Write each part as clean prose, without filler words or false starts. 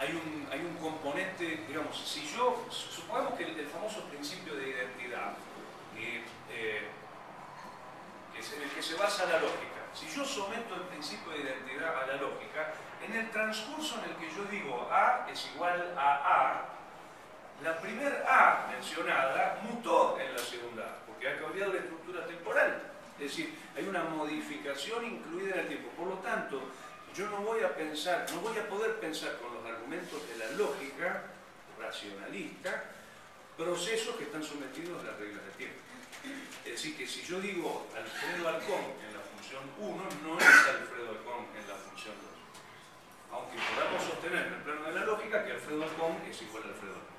hay un componente, digamos, si yo, supongamos que el famoso principio de identidad, en el que se basa la lógica, si yo someto el principio de identidad a la lógica, en el transcurso en el que yo digo A es igual a A, la primera A mencionada mutó en la segunda A, porque ha cambiado la estructura temporal. Es decir, hay una modificación incluida en el tiempo. Por lo tanto, yo no voy a pensar, no voy a poder pensar con los argumentos de la lógica racionalista procesos que están sometidos a las reglas del tiempo. Es decir, que si yo digo Alfredo Alcón en la función 1, no es Alfredo Alcón en la función 2. Aunque podamos sostener en el plano de la lógica que Alfredo Alcón es igual a Alfredo Alcón.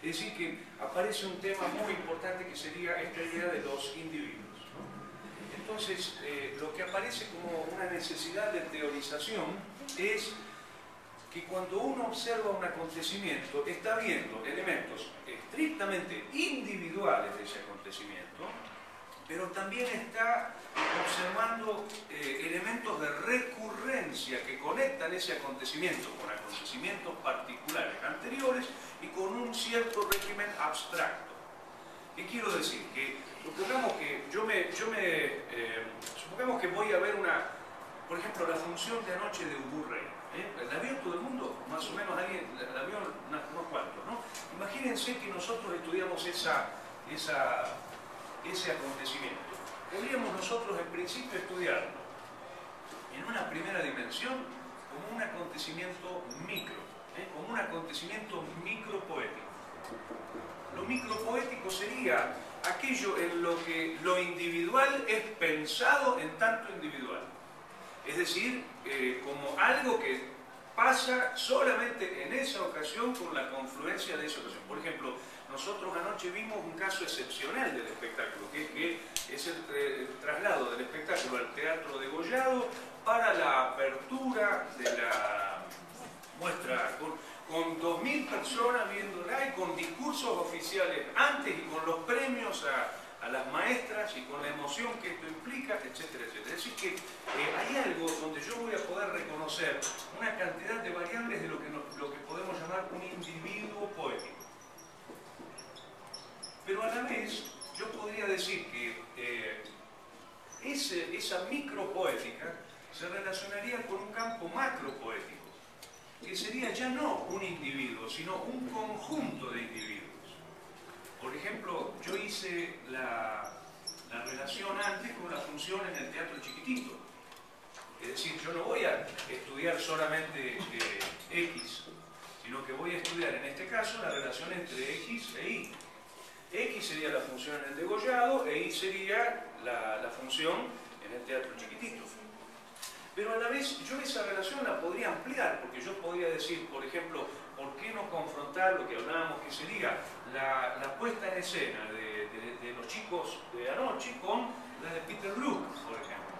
Es decir, que aparece un tema muy importante que sería esta idea de los individuos. Entonces, lo que aparece como una necesidad de teorización es que cuando uno observa un acontecimiento, está viendo elementos estrictamente individuales de ese acontecimiento, pero también está observando elementos de recurrencia que conectan ese acontecimiento con acontecimientos particulares anteriores y con un cierto régimen abstracto. ¿Qué quiero decir? Que supongamos que supongamos que voy a ver por ejemplo, la función de anoche de Uburrey. ¿La vio todo el mundo? Más o menos alguien la vio unos cuantos, ¿no? Imagínense que nosotros estudiamos ese acontecimiento. Podríamos nosotros en principio estudiarlo en una primera dimensión como un acontecimiento micro, como un acontecimiento micropoético. Lo micropoético sería aquello en lo que lo individual es pensado en tanto individual. Es decir, como algo que pasa solamente en esa ocasión con la confluencia de esa ocasión. Por ejemplo, nosotros anoche vimos un caso excepcional del espectáculo, que es el traslado del espectáculo al Teatro Degollado para la apertura de la muestra, con 2.000 personas viéndola y con discursos oficiales antes y con los premios a las maestras y con la emoción que esto implica, etcétera, etcétera. Es decir que hay algo donde yo voy a poder reconocer una cantidad de variables de lo que podemos llamar un individuo poético. Pero a la vez yo podría decir que esa micropoética se relacionaría con un campo macropoético, que sería ya no un individuo, sino un conjunto de individuos. Por ejemplo, yo hice la relación antes con la función en el teatro chiquitito. Es decir, yo no voy a estudiar solamente X, sino que voy a estudiar en este caso la relación entre X e Y. X sería la función en el degollado e Y sería la función en el teatro chiquitito. Pero a la vez yo esa relación la podría ampliar, porque yo podría decir, por ejemplo, ¿por qué no confrontar lo que hablábamos que sería la puesta en escena de los chicos de anoche con la de Peter Brook, por ejemplo?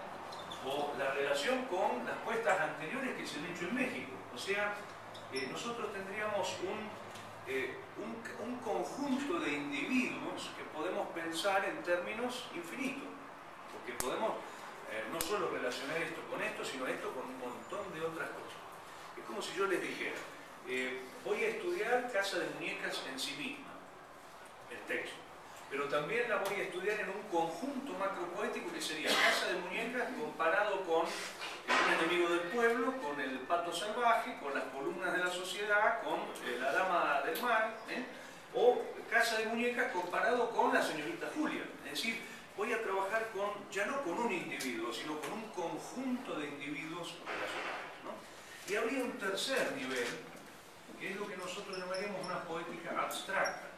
O la relación con las puestas anteriores que se han hecho en México. O sea, nosotros tendríamos un conjunto de individuos que podemos pensar en términos infinitos, porque podemos no solo relacionar esto con esto, sino esto con un montón de otras cosas. Es como si yo les dijera, voy a estudiar Casa de Muñecas en sí misma, el texto, pero también la voy a estudiar en un conjunto macropoético que sería Casa de Muñecas comparado con Un enemigo del pueblo, con El pato salvaje, con Las columnas de la sociedad, con La dama del mar, o Casa de Muñecas comparado con La señorita Julia. Es decir, voy a trabajar ya no con un individuo, sino con un conjunto de individuos relacionados, ¿no? Y habría un tercer nivel, que es lo que nosotros llamaríamos una poética abstracta.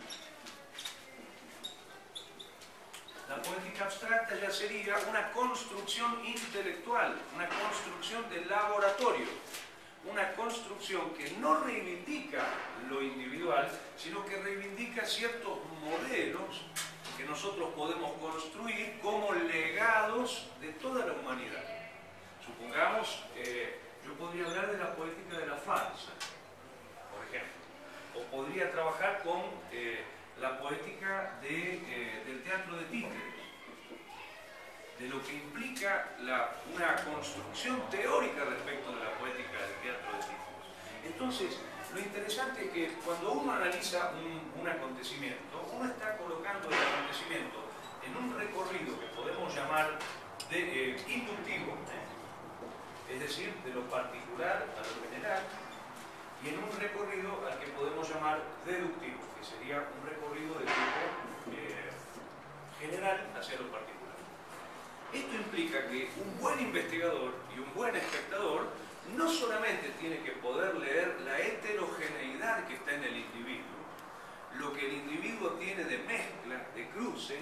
La poética abstracta ya sería una construcción intelectual, una construcción de laboratorio, una construcción que no reivindica lo individual, sino que reivindica ciertos modelos que nosotros podemos construir como legados de toda la humanidad. Supongamos, yo podría hablar de la poética de la farsa, por ejemplo, o podría trabajar con la poética del teatro de títeres, de lo que implica una construcción teórica respecto de la poética del teatro de títeres. Entonces, lo interesante es que cuando uno analiza un acontecimiento, uno está colocando el acontecimiento en un recorrido que podemos llamar de inductivo, es decir, de lo particular a lo general, y en un recorrido al que podemos llamar deductivo, que sería un recorrido de tipo general hacia lo particular. Esto implica que un buen investigador y un buen espectador no solamente tiene que poder leer la heterogeneidad que está en el individuo, lo que el individuo tiene de mezcla, de cruce,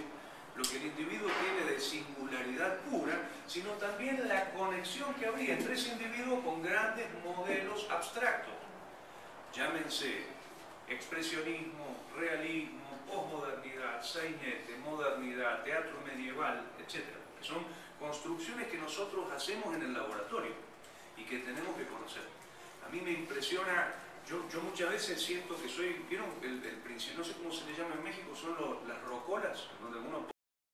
lo que el individuo tiene de singularidad pura, sino también la conexión que habría entre ese individuo con grandes modelos abstractos. Llámense expresionismo, realismo, posmodernidad, sainete, modernidad, teatro medieval, etc. Que son construcciones que nosotros hacemos en el laboratorio y que tenemos que conocer. A mí me impresiona, yo muchas veces siento que soy, ¿vieron el principio? No sé cómo se le llama en México, son las rocolas, donde uno